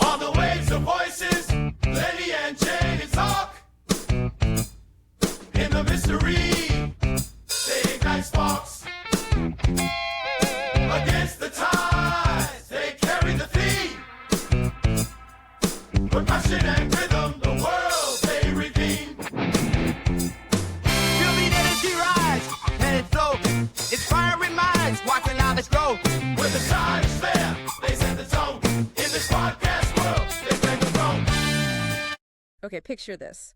On the waves of voices, Lenny and Jenny talk. In the mystery, they ignite sparks. Against the tides, they carry the theme. Percussion and rhythm, the world they redeem. Feel the energy rise, let it flow. Inspiring minds, watching knowledge grow. When the time is fair, they set the tone. In this podcast world, they break the throne. Okay, picture this.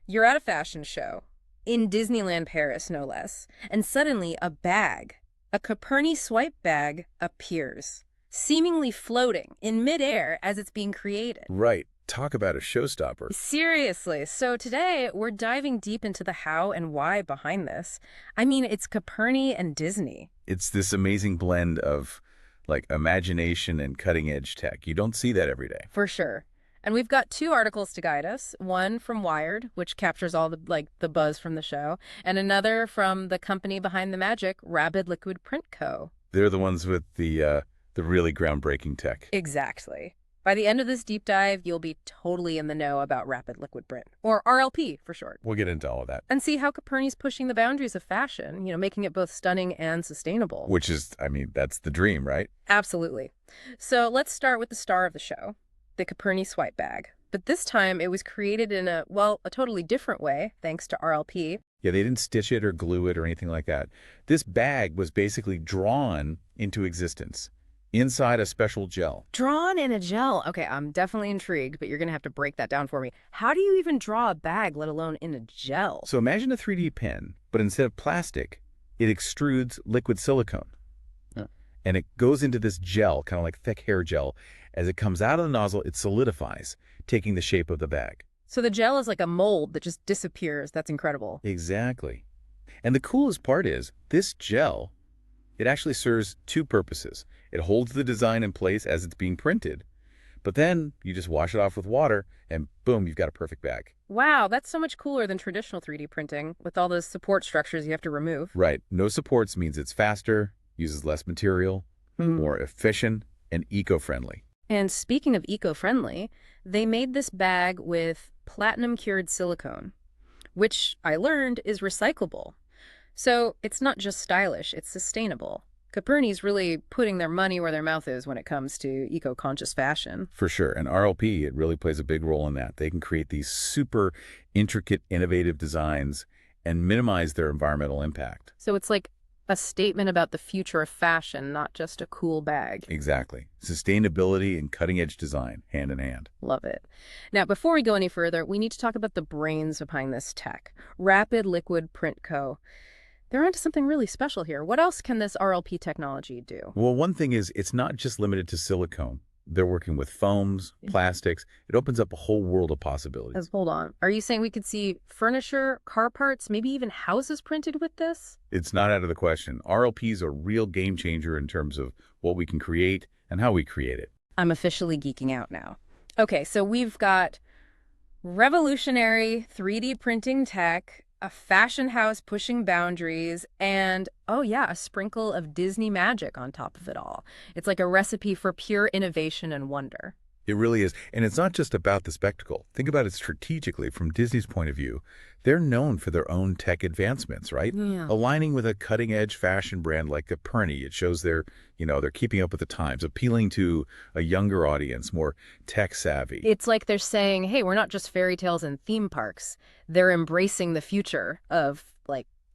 You're at a fashion show, in Disneyland Paris, no less, and suddenly a bag, a Caperni swipe bag, appears, seemingly floating in midair as it's being created. Right. Talk about a showstopper. Seriously. So today, we're diving deep into the how and why behind this. I mean, it's Caperni and Disney. It's this amazing blend of, like, imagination and cutting-edge tech. You don't see that every day. For sure. And we've got 2 articles to guide us. One from Wired, which captures all the buzz from the show, and another from the company behind the magic, Rapid Liquid Print Co. They're the ones with the really groundbreaking tech. Exactly. By the end of this deep dive, you'll be totally in the know about Rapid Liquid Print, or RLP for short. We'll get into all of that. And see how Caperni's pushing the boundaries of fashion, making it both stunning and sustainable. Which is, I mean, that's the dream, right? Absolutely. So let's start with the star of the show, the Caperni swipe bag. But this time it was created in a totally different way, thanks to RLP. Yeah, they didn't stitch it or glue it or anything like that. This bag was basically drawn into existence inside a special gel. Drawn in a gel. Okay, I'm definitely intrigued, but you're going to have to break that down for me. How do you even draw a bag, let alone in a gel? So imagine a 3D pen, but instead of plastic, it extrudes liquid silicone. And it goes into this gel, kind of like thick hair gel. As it comes out of the nozzle, it solidifies, taking the shape of the bag. So the gel is like a mold that just disappears. That's incredible. Exactly. And the coolest part is, this gel, it actually serves 2 purposes. It holds the design in place as it's being printed, but then you just wash it off with water, and boom, you've got a perfect bag. Wow, that's so much cooler than traditional 3D printing with all those support structures you have to remove. Right. No supports means it's faster, uses less material, more efficient, and eco-friendly. And speaking of eco-friendly, they made this bag with platinum-cured silicone, which I learned is recyclable. So it's not just stylish, it's sustainable. Caperni's really putting their money where their mouth is when it comes to eco-conscious fashion. For sure. And RLP, it really plays a big role in that. They can create these super intricate, innovative designs and minimize their environmental impact. So it's like a statement about the future of fashion, not just a cool bag. Exactly. Sustainability and cutting-edge design, hand in hand. Love it. Now, before we go any further, we need to talk about the brains behind this tech, Rapid Liquid Print Co. They're onto something really special here. What else can this RLP technology do? Well, one thing is it's not just limited to silicone. They're working with foams, plastics. It opens up a whole world of possibilities. Hold on. Are you saying we could see furniture, car parts, maybe even houses printed with this? It's not out of the question. RLP is a real game changer in terms of what we can create and how we create it. I'm officially geeking out now. Okay, so we've got revolutionary 3D printing tech, a fashion house pushing boundaries, and, oh yeah, a sprinkle of Disney magic on top of it all. It's like a recipe for pure innovation and wonder. It really is. And it's not just about the spectacle. Think about it strategically from Disney's point of view. They're known for their own tech advancements, right? Yeah. Aligning with a cutting-edge fashion brand like Caperni, it shows they're keeping up with the times, appealing to a younger audience, more tech-savvy. It's like they're saying, hey, we're not just fairy tales and theme parks. They're embracing the future of,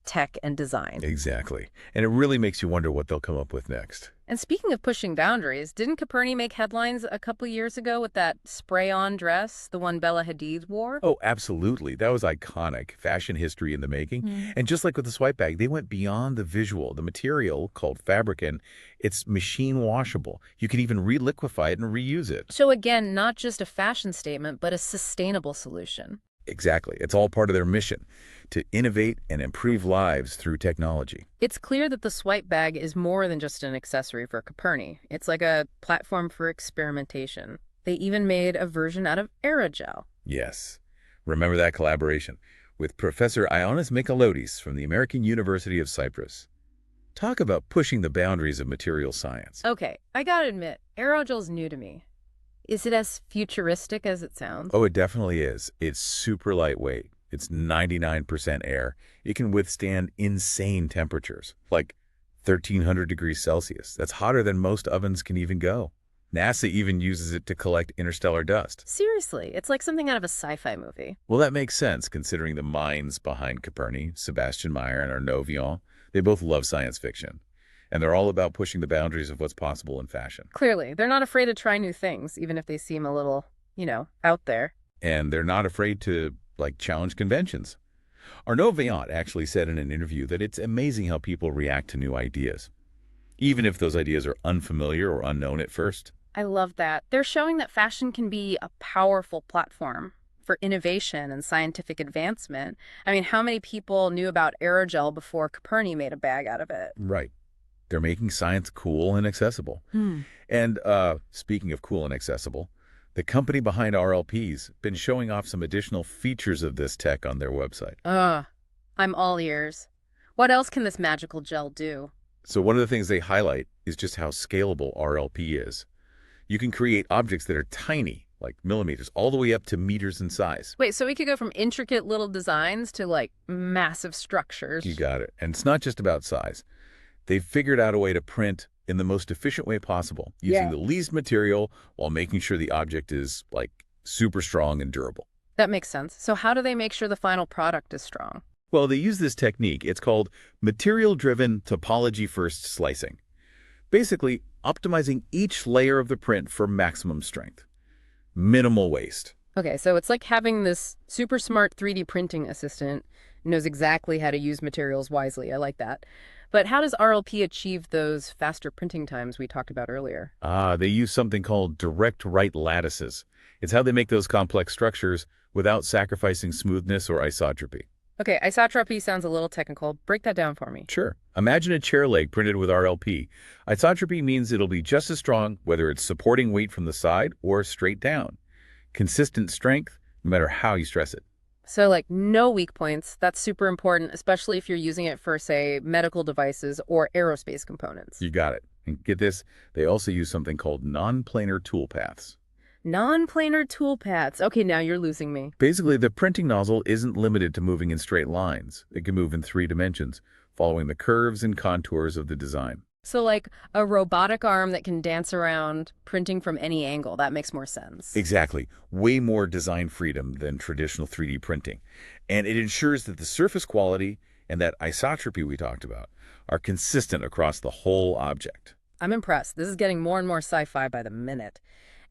tech and design. Exactly. And it really makes you wonder what they'll come up with next. And speaking of pushing boundaries, didn't Caperni make headlines a couple years ago with that spray-on dress, the one Bella Hadid wore? Oh, absolutely. That was iconic. Fashion history in the making. And just like with the swipe bag, they went beyond the visual. The material, called fabricant, it's machine washable. You can even reliquify it and reuse it. So again, not just a fashion statement, but a sustainable solution. Exactly. It's all part of their mission, to innovate and improve lives through technology. It's clear that the swipe bag is more than just an accessory for Caperni. It's like a platform for experimentation. They even made a version out of aerogel. Yes. Remember that collaboration with Professor Ioannis Michalotis from the American University of Cyprus. Talk about pushing the boundaries of material science. Okay, I gotta admit, aerogel's new to me. Is it as futuristic as it sounds? Oh, it definitely is. It's super lightweight. It's 99% air. It can withstand insane temperatures, like 1,300 degrees Celsius. That's hotter than most ovens can even go. NASA even uses it to collect interstellar dust. Seriously, it's like something out of a sci-fi movie. Well, that makes sense considering the minds behind Copernic, Sebastian Meyer and Arnaud Vion. They both love science fiction, and they're all about pushing the boundaries of what's possible in fashion. Clearly, they're not afraid to try new things, even if they seem a little, out there. And they're not afraid to, challenge conventions. Arnaud Vion actually said in an interview that it's amazing how people react to new ideas, even if those ideas are unfamiliar or unknown at first. I love that. They're showing that fashion can be a powerful platform for innovation and scientific advancement. I mean, how many people knew about aerogel before Copernic made a bag out of it? Right. They're making science cool and accessible. And speaking of cool and accessible, the company behind RLP's been showing off some additional features of this tech on their website. I'm all ears. What else can this magical gel do? So one of the things they highlight is just how scalable RLP is. You can create objects that are tiny, like millimeters, all the way up to meters in size. Wait, so we could go from intricate little designs to, massive structures. You got it. And it's not just about size. They've figured out a way to print in the most efficient way possible, using the least material while making sure the object is, super strong and durable. That makes sense. So how do they make sure the final product is strong? Well, they use this technique. It's called material-driven topology-first slicing. Basically, optimizing each layer of the print for maximum strength. Minimal waste. Okay, so it's like having this super smart 3D printing assistant who knows exactly how to use materials wisely. I like that. But how does RLP achieve those faster printing times we talked about earlier? They use something called direct write lattices. It's how they make those complex structures without sacrificing smoothness or isotropy. Okay, isotropy sounds a little technical. Break that down for me. Sure. Imagine a chair leg printed with RLP. Isotropy means it'll be just as strong whether it's supporting weight from the side or straight down. Consistent strength, no matter how you stress it. So, no weak points. That's super important, especially if you're using it for, say, medical devices or aerospace components. You got it. And get this, they also use something called non-planar toolpaths. Non-planar toolpaths. Okay, now you're losing me. Basically, the printing nozzle isn't limited to moving in straight lines. It can move in 3 dimensions, following the curves and contours of the design. So a robotic arm that can dance around printing from any angle. That makes more sense. Exactly. Way more design freedom than traditional 3D printing. And it ensures that the surface quality and that isotropy we talked about are consistent across the whole object. I'm impressed. This is getting more and more sci-fi by the minute.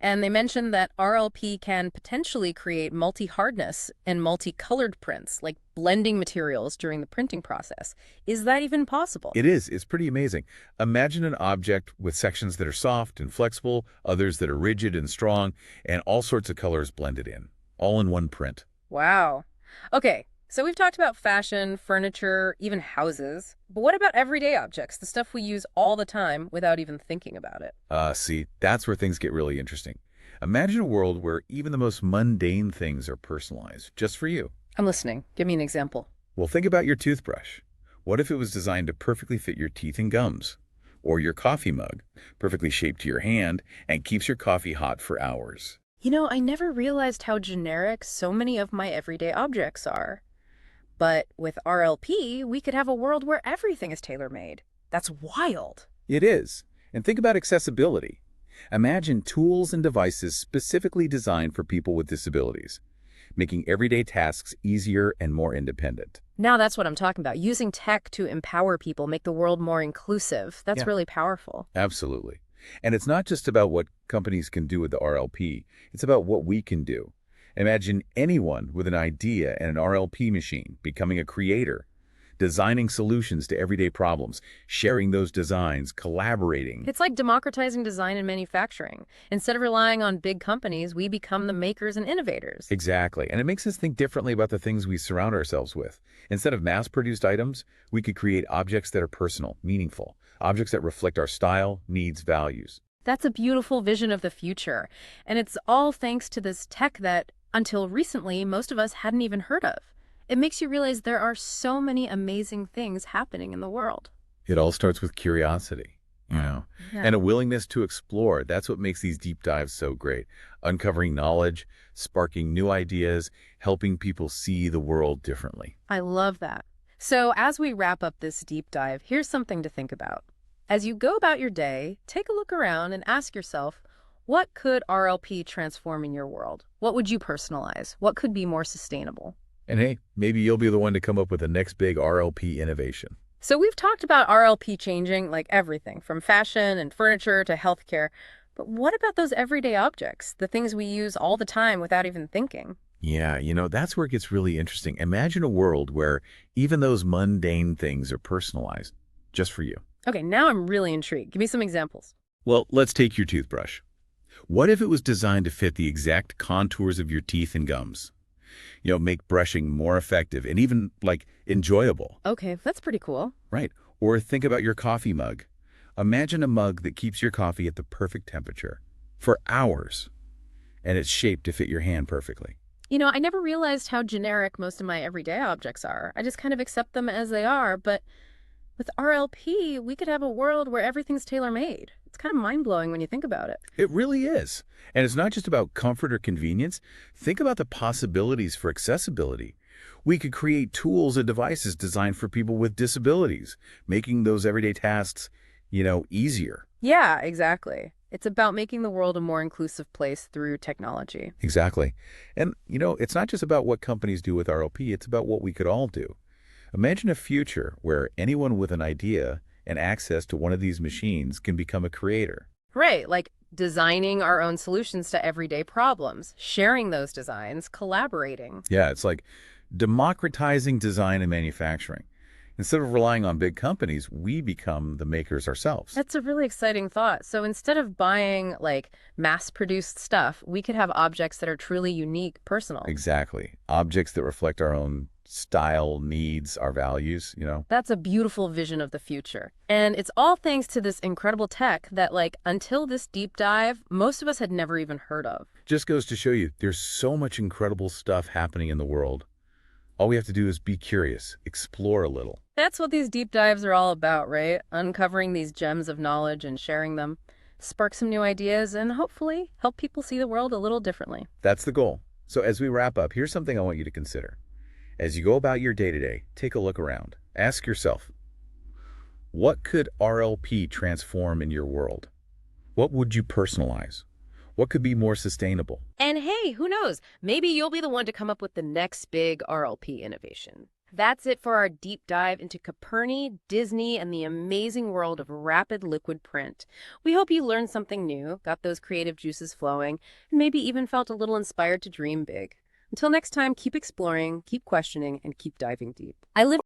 And they mentioned that RLP can potentially create multi-hardness and multi-colored prints, like blending materials during the printing process. Is that even possible? It is. It's pretty amazing. Imagine an object with sections that are soft and flexible, others that are rigid and strong, and all sorts of colors blended in, all in one print. Wow. Okay, so we've talked about fashion, furniture, even houses. But what about everyday objects, the stuff we use all the time without even thinking about it? See, that's where things get really interesting. Imagine a world where even the most mundane things are personalized, just for you. I'm listening. Give me an example. Well, think about your toothbrush. What if it was designed to perfectly fit your teeth and gums? Or your coffee mug, perfectly shaped to your hand and keeps your coffee hot for hours? I never realized how generic so many of my everyday objects are. But with RLP, we could have a world where everything is tailor-made. That's wild. It is. And think about accessibility. Imagine tools and devices specifically designed for people with disabilities, making everyday tasks easier and more independent. Now that's what I'm talking about. Using tech to empower people, make the world more inclusive. That's really powerful. Absolutely. And it's not just about what companies can do with the RLP. It's about what we can do. Imagine anyone with an idea and an RLP machine becoming a creator, designing solutions to everyday problems, sharing those designs, collaborating. It's like democratizing design and manufacturing. Instead of relying on big companies, we become the makers and innovators. Exactly. And it makes us think differently about the things we surround ourselves with. Instead of mass-produced items, we could create objects that are personal, meaningful, objects that reflect our style, needs, values. That's a beautiful vision of the future. And it's all thanks to this tech that, until recently, most of us hadn't even heard of. It makes you realize there are so many amazing things happening in the world. It all starts with curiosity. you know, Yeah. and a willingness to explore. That's what makes these deep dives so great. Uncovering knowledge, sparking new ideas, helping people see the world differently. I love that. So as we wrap up this deep dive, here's something to think about. As you go about your day, take a look around and ask yourself, what could RLP transform in your world? What would you personalize? What could be more sustainable? And hey, maybe you'll be the one to come up with the next big RLP innovation. So we've talked about RLP changing like everything from fashion and furniture to healthcare. But what about those everyday objects, the things we use all the time without even thinking? Yeah, that's where it gets really interesting. Imagine a world where even those mundane things are personalized just for you. Okay, now I'm really intrigued. Give me some examples. Well, let's take your toothbrush. What if it was designed to fit the exact contours of your teeth and gums? Make brushing more effective and even, like, enjoyable. Okay, that's pretty cool. Right. Or think about your coffee mug. Imagine a mug that keeps your coffee at the perfect temperature for hours, and it's shaped to fit your hand perfectly. I never realized how generic most of my everyday objects are. I just kind of accept them as they are, but with RLP, we could have a world where everything's tailor-made. It's kind of mind-blowing when you think about it. It really is. And it's not just about comfort or convenience. Think about the possibilities for accessibility. We could create tools and devices designed for people with disabilities, making those everyday tasks, easier. Yeah, exactly. It's about making the world a more inclusive place through technology. Exactly. And, it's not just about what companies do with RLP, it's about what we could all do. Imagine a future where anyone with an idea and access to one of these machines can become a creator. Right, like designing our own solutions to everyday problems, sharing those designs, collaborating. Yeah, it's like democratizing design and manufacturing. Instead of relying on big companies, we become the makers ourselves. That's a really exciting thought. So instead of buying like mass-produced stuff, we could have objects that are truly unique, personal. Exactly. Objects that reflect our own style, needs, our values. That's a beautiful vision of the future. And it's all thanks to this incredible tech that, like, until this deep dive, most of us had never even heard of. Just goes to show you there's so much incredible stuff happening in the world. All we have to do is be curious, explore a little. That's what these deep dives are all about, right? Uncovering these gems of knowledge and sharing them. Spark some new ideas and hopefully help people see the world a little differently. That's the goal. So as we wrap up, here's something I want you to consider. As you go about your day-to-day, take a look around. Ask yourself, what could RLP transform in your world? What would you personalize? What could be more sustainable? And hey, who knows? Maybe you'll be the one to come up with the next big RLP innovation. That's it for our deep dive into Coperni, Disney, and the amazing world of rapid liquid print. We hope you learned something new, got those creative juices flowing, and maybe even felt a little inspired to dream big. Until next time, keep exploring, keep questioning, and keep diving deep. I live